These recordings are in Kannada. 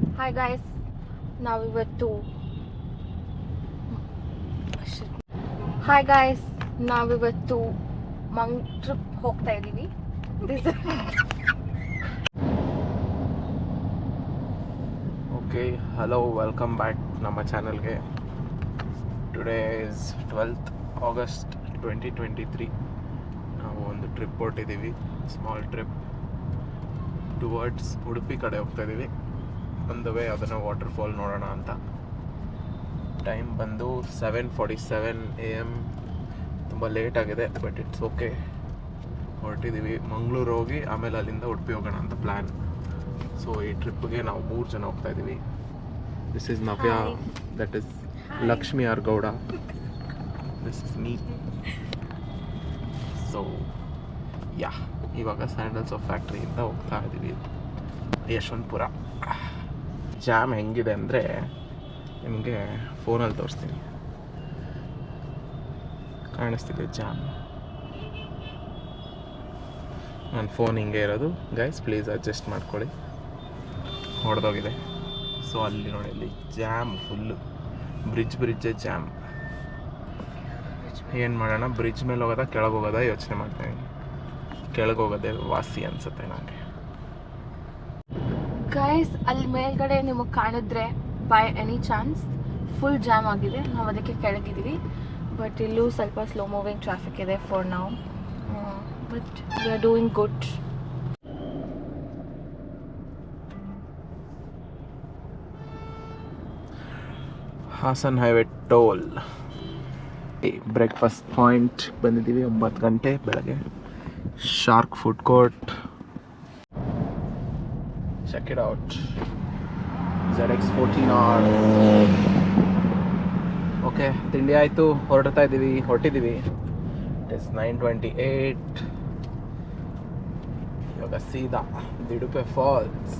Hi guys, ನಾವಿವತ್ತು ನಾವಿವತ್ತು ಟ್ರಿಪ್ ಹೋಗ್ತಾ ಇದ್ದೀವಿ. ಓಕೆ, ಹಲೋ, ವೆಲ್ಕಮ್ ಬ್ಯಾಕ್ ನಮ್ಮ ಚಾನಲ್ಗೆ. Today is 12th August 2023. ನಾವು ಒಂದು ಟ್ರಿಪ್ ಹೊರಟಿದ್ದೀವಿ, ಸ್ಮಾಲ್ ಟ್ರಿಪ್ ಟುವರ್ಡ್ಸ್ ಉಡುಪಿ ಕಡೆ ಹೋಗ್ತಾ ಇದ್ದೀವಿ. ಒಂದು ವೇ ಅದನ್ನು ವಾಟರ್ಫಾಲ್ ನೋಡೋಣ ಅಂತ. ಟೈಮ್ ಬಂದು 7:47 AM. ತುಂಬ ಲೇಟ್ ಆಗಿದೆ, ಬಟ್ ಇಟ್ಸ್ ಓಕೆ. ಹೊರಟಿದ್ದೀವಿ, ಮಂಗಳೂರು ಹೋಗಿ ಆಮೇಲೆ ಅಲ್ಲಿಂದ ಉಡುಪಿ ಹೋಗೋಣ ಅಂತ ಪ್ಲ್ಯಾನ್. ಸೊ ಈ ಟ್ರಿಪ್ಗೆ ನಾವು 3 ಜನ ಹೋಗ್ತಾ ಇದ್ದೀವಿ. This is Navya, that is Lakshmi R Gowda, this is me. So ಇವಾಗ ಸ್ಯಾಂಡಲ್ಸ್ ಆಫ್ ಫ್ಯಾಕ್ಟ್ರಿಯಿಂದ ಹೋಗ್ತಾ ಇದ್ದೀವಿ ಯಶವಂತಪುರ. ಜಾಮ್ ಹೆಂಗಿದೆ ಅಂದರೆ ನಿಮಗೆ ಫೋನಲ್ಲಿ ತೋರಿಸ್ತೀನಿ. ಕಾಣಿಸ್ತಿದೆ ಜಾಮ್. ನನ್ನ ಫೋನ್ ಹಿಂಗೆ ಇರೋದು ಗೈಸ್, ಪ್ಲೀಸ್ ಅಡ್ಜಸ್ಟ್ ಮಾಡ್ಕೊಳ್ಳಿ. ಹೊಡೆದೋಗಿದೆ. ಸೊ ಅಲ್ಲಿ ನೋಡಿ, ಅಲ್ಲಿ ಜಾಮ್ ಫುಲ್ಲು, ಬ್ರಿಡ್ಜೇ ಜಾಮ್. ಏನು ಮಾಡೋಣ, ಬ್ರಿಡ್ಜ್ ಮೇಲೆ ಹೋಗೋದಾ ಕೆಳಗೆ ಹೋಗೋದಾ ಯೋಚನೆ ಮಾಡ್ತಾಯಿದ್ದೀನಿ. ಕೆಳಗೆ ಹೋಗೋದೇ ವಾಸಿ ಅನಿಸುತ್ತೆ ನನಗೆ. ಗೈಸ್, ಅಲ್ಲಿ ಮೇಲ್ಗಡೆ ನಿಮಗೆ ಕಾಣಿದ್ರೆ by any chance full jam ಆಗಿದೆ. ನಾವು ಅದಕ್ಕೆ ಕೆಳಗಿದ್ದೀವಿ. ಬಟ್ ಇಲ್ಲೂ ಸ್ವಲ್ಪ ಸ್ಲೋ ಮೂವಿಂಗ್ ಟ್ರಾಫಿಕ್ ಇದೆ for now, but we are doing good. Hassan highway toll. Breakfast point ಬಂದಿದ್ದೀವಿ 9 ಗಂಟೆ ಬೆಳಗ್ಗೆ. Shark food court, check it out. ZX14R. Okay, ತಿಂಡಿ ಆಯಿತು, ಹೊರಟಿದ್ದೀವಿ. It is 9:28. ಇವಾಗ ಸೀದಾ Didupe falls,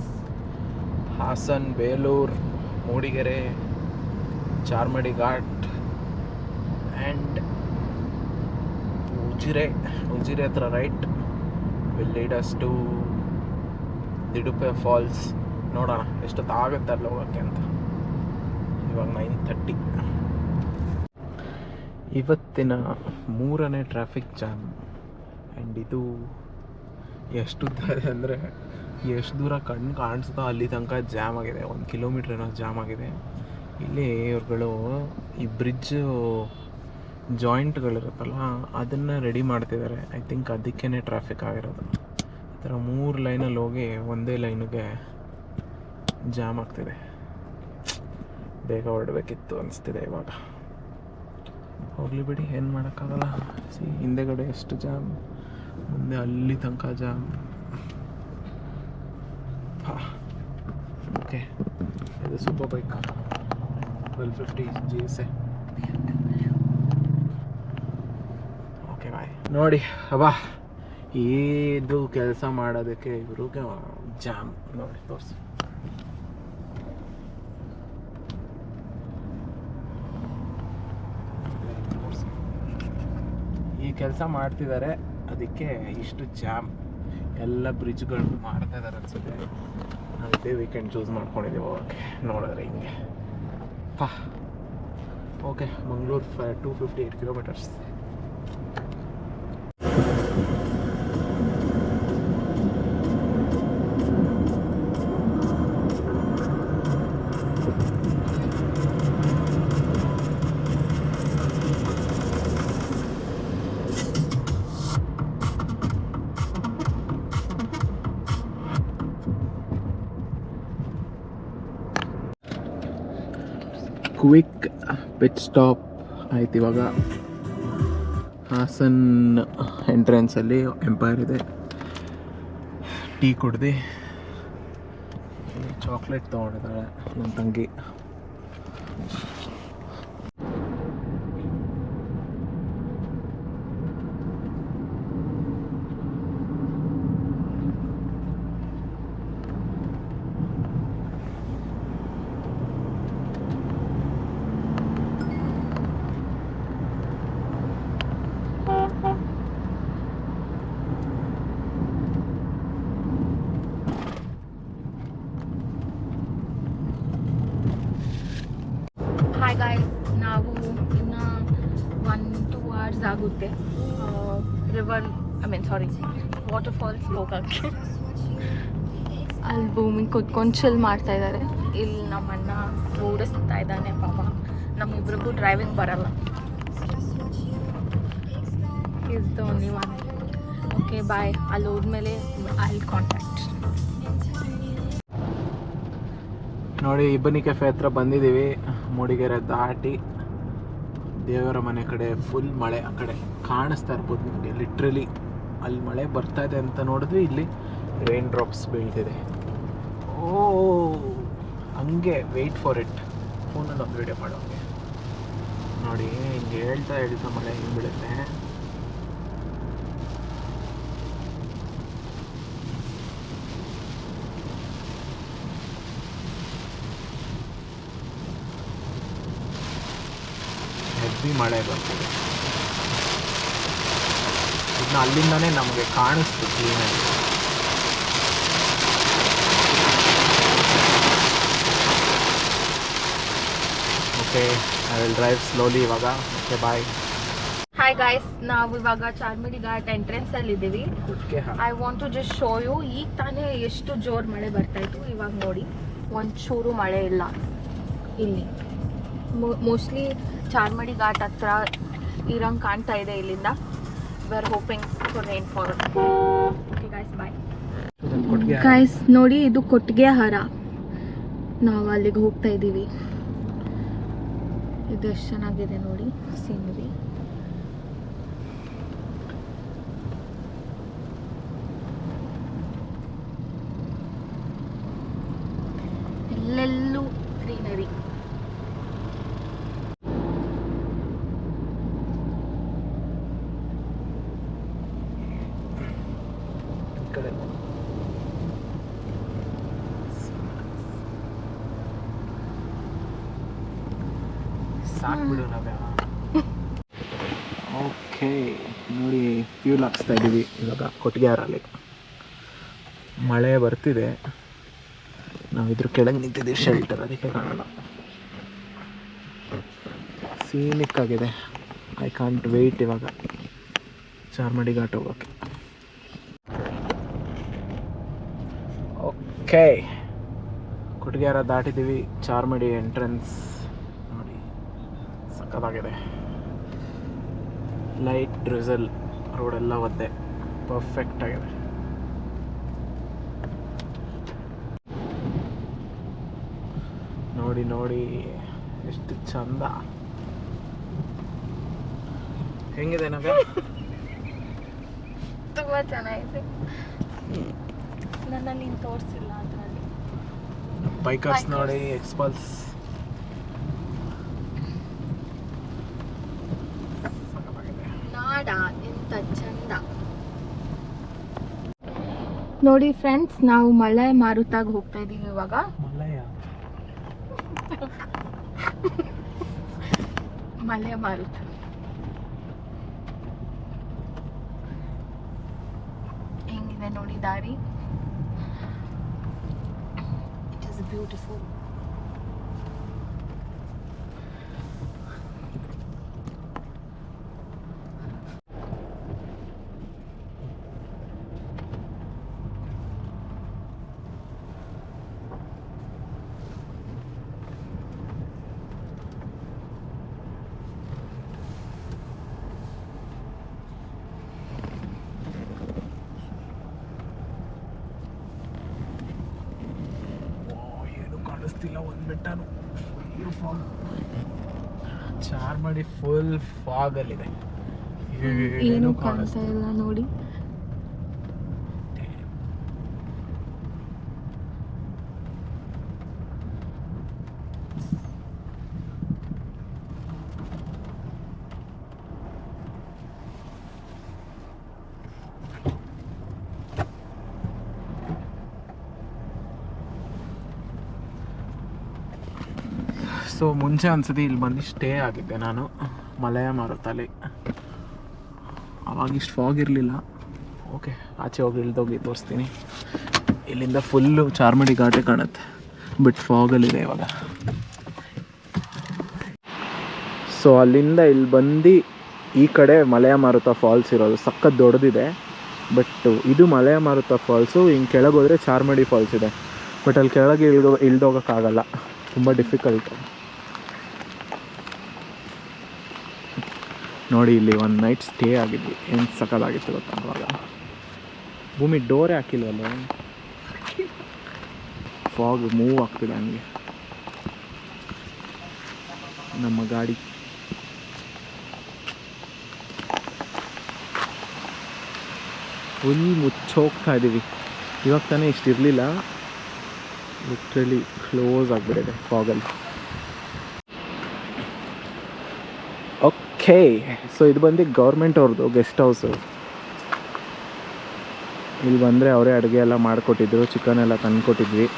Hassan, Belur, Mudigere, Charmadi ghat and Ujire ಹತ್ರ right will lead us to Didupe falls. ನೋಡೋಣ ಎಷ್ಟೊತ್ತಾಗುತ್ತೆ ಅಲ್ಲಿ ಹೋಗೋಕ್ಕೆ ಅಂತ. ಇವಾಗ 9:30. ಇವತ್ತಿನ 3ನೇ ಟ್ರಾಫಿಕ್ ಜಾಮ್. ಆ್ಯಂಡ್ ಇದು ಎಷ್ಟು ಉದ್ದ ಇದೆ ಅಂದರೆ, ಎಷ್ಟು ದೂರ ಕಣ್ಣು ಕಾಣಿಸುತ್ತೋ ಅಲ್ಲಿ ತನಕ ಜಾಮ್ ಆಗಿದೆ. 1 ಕಿಲೋಮೀಟ್ರ್ ಏನೋ ಜಾಮ್ ಆಗಿದೆ. ಇಲ್ಲಿ ಇವ್ರುಗಳು ಈ ಬ್ರಿಡ್ಜು ಜಾಯಿಂಟ್ಗಳಿರುತ್ತಲ್ಲ ಅದನ್ನು ರೆಡಿ ಮಾಡ್ತಿದ್ದಾರೆ. ಐ ಥಿಂಕ್ ಅದಕ್ಕೇ ಟ್ರಾಫಿಕ್ ಆಗಿರೋದು. ಈ ಥರ 3 ಲೈನಲ್ಲಿ ಹೋಗಿ ಒಂದೇ ಲೈನಿಗೆ ಜಾಮ್ ಆಗ್ತಿದೆ. ಬೇಗ ಹೊರಡಬೇಕಿತ್ತು ಅನಿಸ್ತಿದೆ ಇವಾಗ. ಹೋಗಲಿ ಬಿಡಿ, ಏನು ಮಾಡೋಕ್ಕಾಗಲ್ಲ. ಹಿಂದೆಗಡೆ ಎಷ್ಟು ಜಾಮ್, ಮುಂದೆ ಅಲ್ಲಿ ತನಕ ಜಾಮ್. ಓಕೆ, ಇದು super bike 1250 GSA. Okay bye. ನೋಡಿ ಇದು ಕೆಲಸ ಮಾಡೋದಕ್ಕೆ ಇವ್ರಿಗೆ ಜಾಮ್ ನೋಡಿ ತೋರಿಸಿ. ಈ ಕೆಲಸ ಮಾಡ್ತಿದ್ದಾರೆ, ಅದಕ್ಕೆ ಇಷ್ಟು ಜಾಮ್. ಎಲ್ಲ ಬ್ರಿಡ್ಜ್ಗಳು ಮಾಡ್ತಾ ಇದ್ದಾರೆ ಅನ್ಸುತ್ತೆ. ಅದೇ ವೀಕೆಂಡ್ ಚೂಸ್ ಮಾಡ್ಕೊಂಡಿದ್ದೀವಿ ಹೋಗೋಕ್ಕೆ. ನೋಡಿದ್ರೆ ಹಿಂಗೆ okay, Mangaluru 258 kilometres. Quick pit stop ಆಯ್ತು. ಇವಾಗ ಹಾಸನ್ ಎಂಟ್ರೆನ್ಸಲ್ಲಿ ಎಂಪೈರ್ ಇದೆ. ಟೀ ಕುಡ್ದು ಚಾಕ್ಲೇಟ್ ತೊಗೊಂಡಿದ್ದಾಳೆ ನನ್ನ ತಂಗಿ. ಹಾಯ್ ಗಾಯ್ಸ್, ನಾವು ಇನ್ನು 1-2 hours ಆಗುತ್ತೆ ವಾಟರ್ ಫಾಲ್ಸ್ ಹೋಗೋಕ್ಕೆ. ಅಲ್ಲಿ ಭೂಮಿ ಕುತ್ಕೊಂಡು ಚಿಲ್ ಮಾಡ್ತಾ ಇದ್ದಾರೆ. ಇಲ್ಲಿ ನಮ್ಮ ಅಣ್ಣ ಓಡಿಸ್ತಾ ಇದ್ದಾನೆ ಪಾಪ. ನಮ್ಮಿಬ್ರಿಗೂ ಡ್ರೈವಿಂಗ್ ಬರಲ್ಲ. Is the only one. Okay bye. ಅಲ್ಲಿ ಹೋದ್ಮೇಲೆ ಐ ಕಾಂಟ್ಯಾಕ್ಟ್. ನೋಡಿ, ಇಬ್ಬನಿ ಕೆಫೆ ಹತ್ರ ಬಂದಿದ್ದೀವಿ. ಮೂಡಿಗೆರೆ ದಾಟಿ ದೇವರ ಮನೆ ಕಡೆ ಫುಲ್ ಮಳೆ. ಆ ಕಡೆ ಕಾಣಿಸ್ತಾ ಇರ್ಬೋದು ನಿಮಗೆ, ಲಿಟ್ರಲಿ ಅಲ್ಲಿ ಮಳೆ ಬರ್ತಾ ಇದೆ ಅಂತ ನೋಡಿದ್ವಿ. ಇಲ್ಲಿ ರೈನ್ ಡ್ರಾಪ್ಸ್ ಬೀಳ್ತಿದೆ. ಓ ಹಂಗೆ ವೆಯ್ಟ್ ಫಾರ್ ಇಟ್. ಫೋನಲ್ಲಿ ಒಂದು ವಿಡಿಯೋ ಮಾಡೋಂಗೆ ನೋಡಿ. ಹಿಂಗೆ ಹೇಳ್ತಾ ಮಳೆ ಹಿಂಗೆ ಬೀಳುತ್ತೆ. ಹೆವಿ ಮಳೆ ಬರ್ತಿದೆ. ಇದನ್ನ ಅಲ್ಲಿಂದಾನೇ ನಮಗೆ ಕಾಣಿಸ್ತು ಕ್ಲೀನಾಗಿ. Okay, I will drive slowly ಇವಾಗ. Okay bye. ಹಾಯ್ ಗಾಯ್ಸ್, ನಾವು ಇವಾಗ ಚಾರ್ಮಿಡಿ ಘಾಟ್ ಎಂಟ್ರೆನ್ಸ್ ಅಲ್ಲಿ ಇದ್ದೀವಿ. I want to just show you. ಈಗ ತಾನೇ ಎಷ್ಟು ಜೋರು ಮಳೆ ಬರ್ತಾ ಇತ್ತು, ಇವಾಗ ನೋಡಿ ಒಂಚೂರು ಮಳೆ ಇಲ್ಲ ಇಲ್ಲಿ. ಮೋಸ್ಟ್ಲಿ ಚಾರ್ಮಿಡಿ ಘಾಟ್ ಹತ್ರ ಇರಂಗ್ ಕಾಣ್ತಾ ಇದೆ ಇಲ್ಲಿಂದ. We are hoping for rainfall. Okay guys, bye. Guys ನೋಡಿ, ಇದು ಕೊಟ್ಟಿಗೆ ಹಾರ. ನಾವು ಅಲ್ಲಿಗೆ ಹೋಗ್ತಾ ಇದ್ದೀವಿ. ಇದು ಎಷ್ಟು ಚೆನ್ನಾಗಿದೆ ನೋಡಿ ಸೀನರಿ. ಎಲ್ಲೆಲ್ಲೂ ಗ್ರೀನರಿ. ಸಾಕ್ಬಿಡು ನಾವ್ಯ. ಓಕೆ ನೋಡಿ, ಫ್ಯೂಲ್ ಹಾಕ್ಸ್ತಾ ಇದ್ದೀವಿ ಇವಾಗ ಕೊಟ್ಟಿಗೆ ಹಾರಲ್ಲಿ. ಮಳೆ ಬರ್ತಿದೆ, ನಾವು ಇದ್ರ ಕೆಳಗೆ ನಿಂತಿದ್ದೀವಿ ಶೆಲ್ಟರ್, ಅದಕ್ಕೆ ಕಾಣಲ್ಲ. ಸೀನಿಕ್ ಆಗಿದೆ. ಐ ಕಾಂಟ್ ವೆಯ್ಟ್ ಇವಾಗ ಚಾರ್ಮಡಿ ಘಾಟ್ ಹೋಗೋಕ್ಕೆ. ಓಕೆ, ಕೊಟ್ಟಿಗೆ ಹಾರ ದಾಟಿದ್ದೀವಿ. ಚಾರ್ಮಡಿ ಎಂಟ್ರೆನ್ಸ್ ನೋಡಿ, ಸಕ್ಕತ್ತಾಗಿದೆ. ಲೈಟ್ ಡ್ರಿಸಲ್, ರೋಡೆಲ್ಲ ಒದ್ದೆ, ಪರ್ಫೆಕ್ಟ್ ಆಗಿದೆ. ನೋಡಿ ನೋಡಿ ಎಷ್ಟು ಚಂದ. ಹೆಂಗಿದೆ ನವ್ಯ? ತುಂಬಾ ಚೆನ್ನಾಗಿದೆ. ನನ್ನಲ್ಲಿ ನೀನು ತೋರಿಸಿಲ್ಲ ಅದರಲ್ಲಿ. ಬೈಕರ್ಸ್ ನೋಡಿ, ಎಕ್ಸ್ಪಲ್ಸ್. ನಾಡ ಎಂತ ಚಂದ ನೋಡಿ ಫ್ರೆಂಡ್ಸ್. ನಾವು ಮಳೆ ಮಾರುತಾಗ ಹೋಗ್ತಾ ಇದೀವಿ ಇವಾಗ. ಮಲೆ ಮಾರುತ ಹೆಂಗಿದೆ ನೋಡಿ ದಾರಿ. It is beautiful. ಒಂದು ಬೆಟ್ಟನು ಚಾರ್ಮಡಿ ಫುಲ್ ಫಾಗ್ ಅಲ್ಲಿದೆ. ಏನು ಕಾಣಿಸ್ತಾ ಇಲ್ಲ ನೋಡಿ. ಸೊ ಮುಂಚೆ ಒಂದ್ಸತಿ ಇಲ್ಲಿ ಬಂದು ಸ್ಟೇ ಆಗಿದ್ದೆ ನಾನು ಮಲಯ ಮಾರುತಲ್ಲಿ. ಅವಾಗ ಇಷ್ಟು ಫಾಗ್ ಇರಲಿಲ್ಲ. ಓಕೆ, ಆಚೆ ಹೋಗಿ ಇಳ್ದೋಗಿ ತೋರಿಸ್ತೀನಿ. ಇಲ್ಲಿಂದ ಫುಲ್ಲು ಚಾರ್ಮಡಿ ಘಾಟೆ ಕಾಣುತ್ತೆ, ಬಟ್ ಫಾಗಲ್ಲಿದೆ ಇವಾಗ. ಸೊ ಅಲ್ಲಿಂದ ಇಲ್ಲಿ ಬಂದು ಈ ಕಡೆ ಮಲೆಯ ಮಾರುತ ಫಾಲ್ಸ್ ಇರೋದು, ಸಖತ್ ದೊಡ್ಡದಿದೆ. ಬಟ್ ಇದು ಮಲೆಯ ಮಾರುತ ಫಾಲ್ಸು. ಹಿಂಗೆ ಕೆಳಗೆ ಹೋದರೆ ಚಾರ್ಮಡಿ ಫಾಲ್ಸ್ ಇದೆ. ಬಟ್ ಅಲ್ಲಿ ಕೆಳಗೆ ಇಳ್ದೋಗೋಕ್ಕಾಗಲ್ಲ, ತುಂಬ ಡಿಫಿಕಲ್ಟ್. ನೋಡಿ ಇಲ್ಲಿ ಒಂದು ನೈಟ್ ಸ್ಟೇ ಆಗಿದ್ವಿ, ಏನು ಸಖತ್ತಾಗಿತ್ತು ಗೊತ್ತಾ. ಅವಾಗ ಭೂಮಿ ಡೋರೇ ಹಾಕಿಲ್ವಲ್ಲ, ಫಾಗ್ ಮೂವ್ ಆಗ್ತಿದೆ ಹಂಗೆ. ನಮ್ಮ ಗಾಡಿ ಫುಲ್ ಮುಚ್ಚೋಗ್ತಾ ಇದ್ದೀವಿ. ಇವಾಗ ತಾನೇ ಇಷ್ಟಿರಲಿಲ್ಲ, ಲಿಟ್ರಲಿ ಕ್ಲೋಸ್ ಆಗಿಬಿಟ್ಟಿದೆ ಫಾಗಲ್ಲಿ. ಓಕೆ, ಸೊ ಇದು ಬಂದು ಗೌರ್ಮೆಂಟ್ ಅವ್ರದ್ದು ಗೆಸ್ಟ್ ಹೌಸು. ಇಲ್ಲಿ ಬಂದರೆ ಅವರೇ ಅಡುಗೆ ಎಲ್ಲ ಮಾಡಿಕೊಟ್ಟಿದ್ರು, ಚಿಕನ್ ಎಲ್ಲ ತಂದುಕೊಟ್ಟಿದ್ವಿ.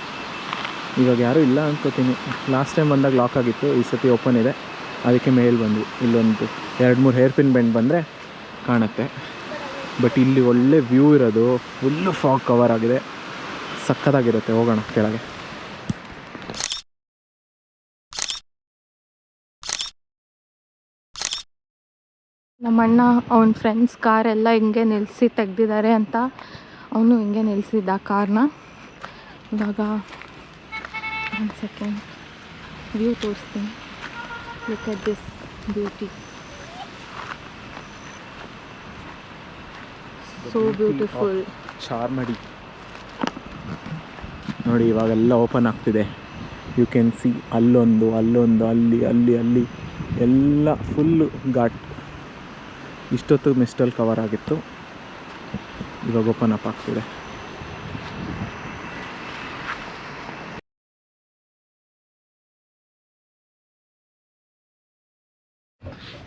ಇವಾಗ ಯಾರೂ ಇಲ್ಲ ಅನ್ಕೋತೀನಿ. ಲಾಸ್ಟ್ ಟೈಮ್ ಬಂದಾಗ ಲಾಕ್ ಆಗಿತ್ತು, ಈ ಸತಿ ಓಪನ್ ಇದೆ, ಅದಕ್ಕೆ ಮೇಲೆ ಬಂದ್ವಿ. ಇಲ್ಲೊಂದು 2-3 ಹೇರ್ ಪಿನ್ ಬೆಂಡ್ ಬಂದರೆ ಕಾಣುತ್ತೆ. ಬಟ್ ಇಲ್ಲಿ ಒಳ್ಳೆ ವ್ಯೂ ಇರೋದು, ಫುಲ್ಲು ಫಾಗ್ ಕವರ್ ಆಗಿದೆ, ಸಕ್ಕತ್ತಾಗಿರುತ್ತೆ. ಹೋಗೋಣ ಕೆಳಗೆ. ನಮ್ಮಣ್ಣ ಅವನ ಫ್ರೆಂಡ್ಸ್ ಕಾರೆಲ್ಲ ಹಿಂಗೆ ನಿಲ್ಲಿಸಿ ತೆಗ್ದಿದ್ದಾರೆ ಅಂತ ಅವನು ಹಿಂಗೆ ನಿಲ್ಲಿಸಿದ್ದ ಕಾರ್ನ. ಇವಾಗ ಒಂದು ಸೆಕೆಂಡ್ ವ್ಯೂ ತೋರಿಸ್ತೀನಿ. Look at this beauty, so beautiful. Charmadi ನೋಡಿ, ಇವಾಗೆಲ್ಲ ಓಪನ್ ಆಗ್ತಿದೆ. ಯು ಕ್ಯಾನ್ ಸಿ ಅಲ್ಲೊಂದು, ಅಲ್ಲಿ ಅಲ್ಲಿ ಅಲ್ಲಿ ಎಲ್ಲ ಫುಲ್ಲು ಘಾಟ್. ಇಷ್ಟೊತ್ತು ಮಿಸ್ಟಲ್ಲಿ ಕವರ್ ಆಗಿತ್ತು, ಇವಾಗ ಓಪನ್ ಅಪ್ ಆಗ್ತಿದೆ.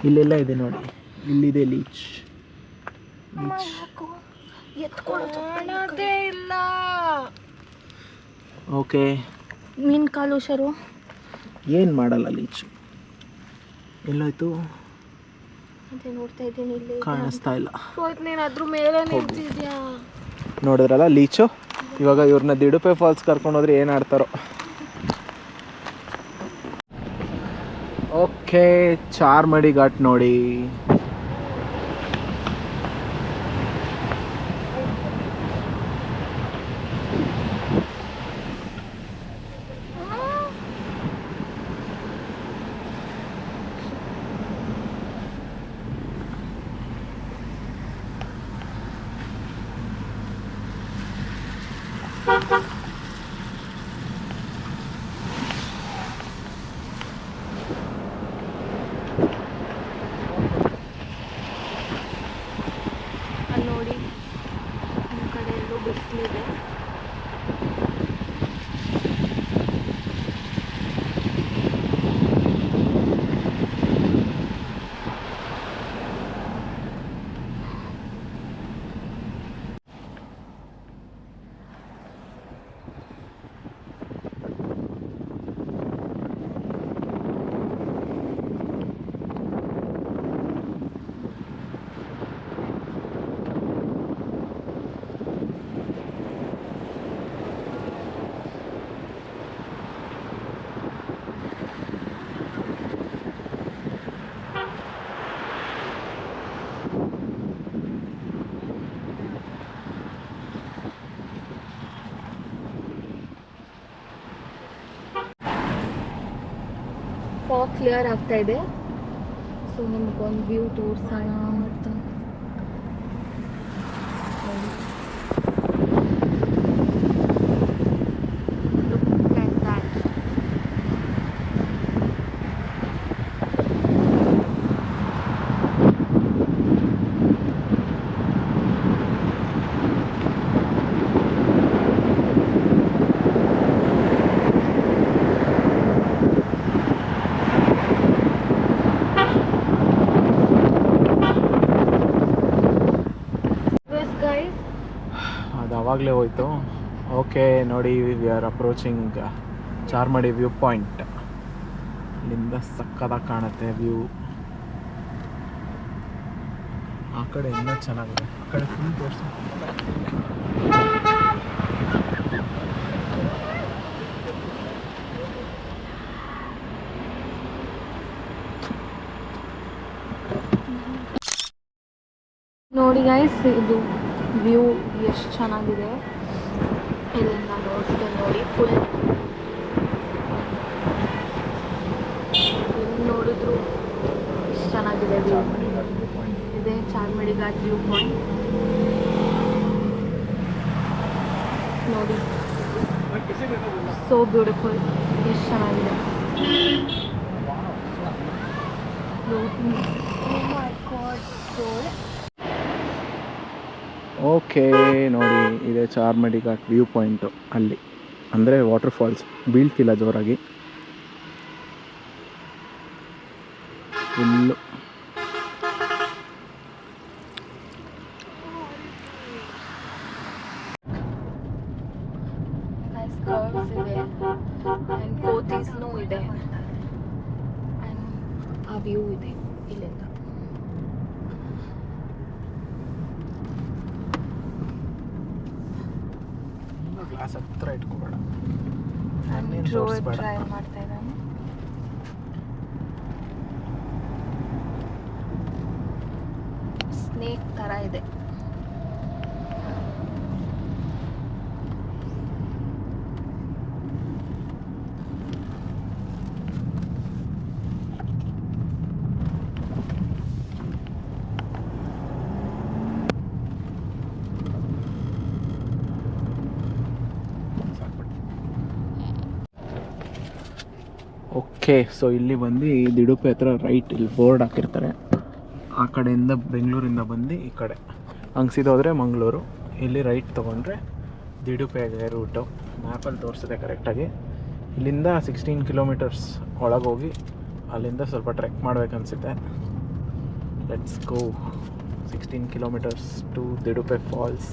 ಇಲ್ಲೆಲ್ಲ ಇದೆ ನೋಡಿ, ಇಲ್ಲಿದೆ ಲೀಚ್. ಇಲ್ಲ ಓಕೆ, ಮೀನ್ ಕಾಲು ಶರು ಏನು ಮಾಡಲ್ಲ ಲೀಚು. ಎಲ್ಲೋಯ್ತು ಅದೇ ನೋಡ್ತಾ ಇದ್ದೀನಿ, ಇಲ್ಲಿ ಕಾಣಿಸ್ತಾ ಇಲ್ಲ. ನೀನು ಅದ್ರ ಮೇಲೆ ನಿಂತಿದ್ಯಾ ನೋಡಿದ್ರಲ್ಲ ಲೀಚು. ಇವಾಗ ಇವ್ರನ್ನ ದಿಡುಪೆ ಫಾಲ್ಸ್ ಕರ್ಕೊಂಡು ಹೋದ್ರೆ ಏನು ಆಡ್ತಾರೋ. ಓಕೆ, ಚಾರ್ಮಡಿ ಘಾಟ್ ನೋಡಿ. ಅಲ್ಲಿ ನೋಡಿ, ಈ ಕಡೆ ಎಲ್ಲೂ ಬಿಸಿಲಿದೆ. ಫಾಗ್ ಕ್ಲಿಯರ್ ಆಗ್ತಾ ಇದೆ. ಸೊ ನಿಮಗೊಂದು ವ್ಯೂ ತೋರಿಸೋಣ ಅಂತ. Look at that. ಅದು ಆವಾಗಲೇ ಹೋಯ್ತು. ಓಕೆ ನೋಡಿ, we are approaching Charmadi view point. ಇಲ್ಲಿಂದ ಸಕ್ಕತ್ತಾಗಿ ಕಾಣುತ್ತೆ ವ್ಯೂ. ಆ ಕಡೆ ಇನ್ನೂ ಚೆನ್ನಾಗಿದೆ, ಆ ಕಡೆ ಫುಲ್ ತೋರಿಸಿ. ನೋಡಿ ಗೈಸ್, ಇದು ವ್ಯೂ ಎಷ್ಟು ಚೆನ್ನಾಗಿದೆ ಇಲ್ಲಿಂದ ನೋಡ್ತೀನಿ ನೋಡಿ. ಫುಲ್ ನೋಡಿದ್ರು ಎಷ್ಟು ಚೆನ್ನಾಗಿದೆ ವ್ಯೂ. ಇದೆ ಚಾರ್ಮಡಿ ಘಾಟ್ ವ್ಯೂ ಪಾಯಿಂಟ್ ನೋಡಿ. ಸೋ ಬ್ಯೂಟಿಫುಲ್, ಎಷ್ಟು ಚೆನ್ನಾಗಿದೆ. ಓಕೆ ನೋಡಿ, ಇದೆ ಚಾರ್ಮಡಿ ಘಾಟ್ ವ್ಯೂ ಪಾಯಿಂಟು. ಅಲ್ಲಿ ಅಂದರೆ ವಾಟರ್ ಫಾಲ್ಸ್ ಬೀಳ್ತಿಲ್ಲ ಜೋರಾಗಿ, ಫುಲ್ಲು. ಕರ್ವ್ಸ್ ಇದೆ ಆ್ಯಂಡ್ ಕೋತೀಸ್ನೂ ಇದೆ ಆ್ಯಂಡ್ ಆ ವ್ಯೂ ಇದೆ ಇಲ್ಲಿಂದ. ಗ್ಲಾಸ್ ಹತ್ರ ಇಟ್ಕೋಬೇಡ. ಟ್ರೈ ಮಾಡ್ತಾ ಇದ್ದಾನೆ. ಸ್ನೇಕ್ ಥರ ಇದೆ. ಓಕೆ, ಸೊ ಇಲ್ಲಿ ಬಂದು ದಿಡುಪೆ ಹತ್ರ ರೈಟ್ ಇಲ್ಲಿ ಬೋರ್ಡ್ ಹಾಕಿರ್ತಾರೆ. ಆ ಕಡೆಯಿಂದ ಬೆಂಗಳೂರಿಂದ ಬಂದು ಈ ಕಡೆ ಹಂಗೆ ಸೀದೋದ್ರೆ ಮಂಗಳೂರು. ಇಲ್ಲಿ ರೈಟ್ ತೊಗೊಂಡ್ರೆ ದಿಡುಪೆಗೆ ರೂಟು ಮ್ಯಾಪಲ್ಲಿ ತೋರಿಸಿದೆ ಕರೆಕ್ಟಾಗಿ. ಇಲ್ಲಿಂದ 16 ಕಿಲೋಮೀಟರ್ಸ್ ಒಳಗೋಗಿ ಅಲ್ಲಿಂದ ಸ್ವಲ್ಪ ಟ್ರೆಕ್ ಮಾಡ್ಬೇಕನ್ಸುತ್ತೆ. Let's go. 16 kilometres to Didupe falls.